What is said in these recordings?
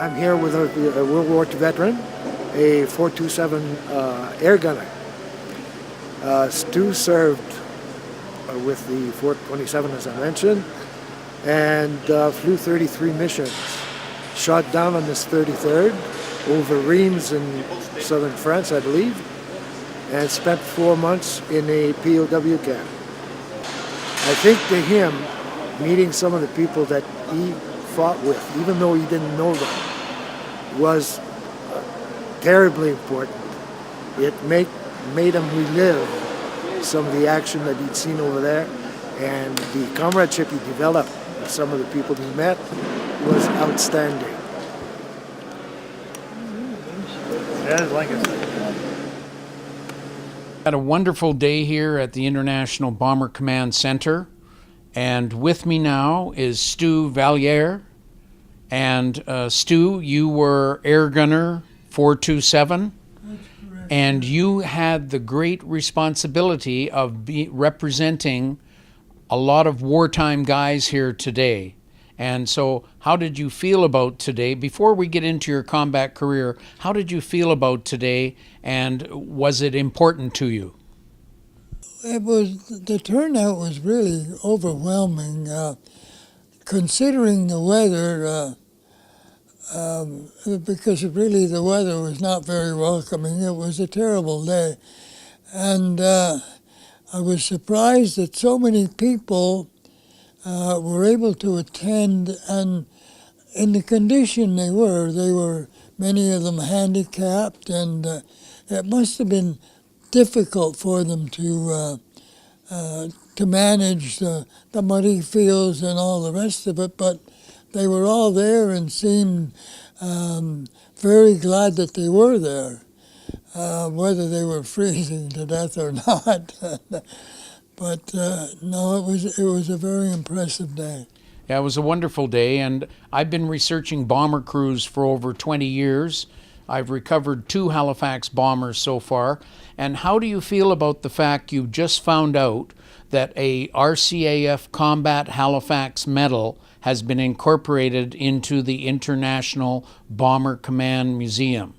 I'm here with a World War II veteran, a 427 air gunner. Stu served with the 427, as I mentioned, and flew 33 missions. Shot down on this 33rd over Reims in southern France, I believe, and spent 4 months in a POW camp. I think to him, meeting some of the people that he fought with, even though he didn't know them, was terribly important. It made him relive some of the action that he'd seen over there, and the comradeship he developed with some of the people he met was outstanding. Had a wonderful day here at the International Bomber Command Center, and with me now is Stu Valliere. And Stu, you were air gunner 427, and you had the great responsibility of representing a lot of wartime guys here today. And so how did you feel about today? Before we get into your combat career, how did you feel about today, and was it important to you? The turnout was really overwhelming, considering the weather, because really the weather was not very welcoming. It was a terrible day. And I was surprised that so many people were able to attend, and in the condition they were many of them handicapped, and it must have been difficult for them to manage the muddy fields and all the rest of it, but they were all there and seemed very glad that they were there, whether they were freezing to death or not. But no, it was a very impressive day. Yeah, it was a wonderful day, and I've been researching bomber crews for over 20 years. I've recovered 2 Halifax bombers so far. And how do you feel about the fact you just found out that a RCAF Combat Halifax Medal has been incorporated into the International Bomber Command Museum?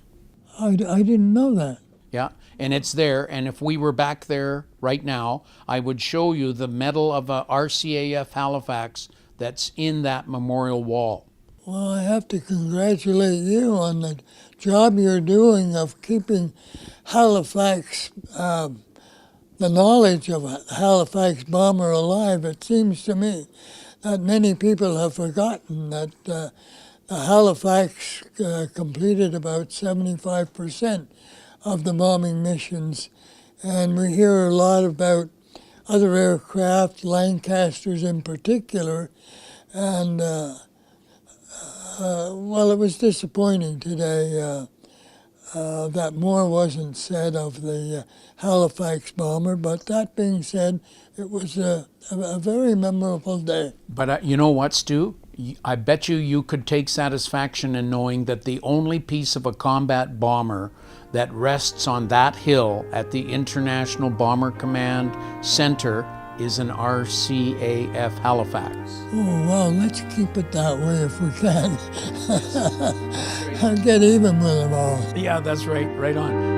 I didn't know that. Yeah, and it's there, and if we were back there right now, I would show you the medal of a RCAF Halifax that's in that memorial wall. Well, I have to congratulate you on the job you're doing of keeping Halifax, the knowledge of Halifax bomber alive. It seems to me that many people have forgotten that the Halifax completed about 75% of the bombing missions, and we hear a lot about other aircraft, Lancasters in particular, and well, it was disappointing today that more wasn't said of the Halifax bomber, but that being said, it was a very memorable day. But you know what, Stu? I bet you could take satisfaction in knowing that the only piece of a combat bomber that rests on that hill at the International Bomber Command Center is an RCAF Halifax. Oh, well, let's keep it that way if we can. I'll get even with them all. Yeah, that's right. Right on.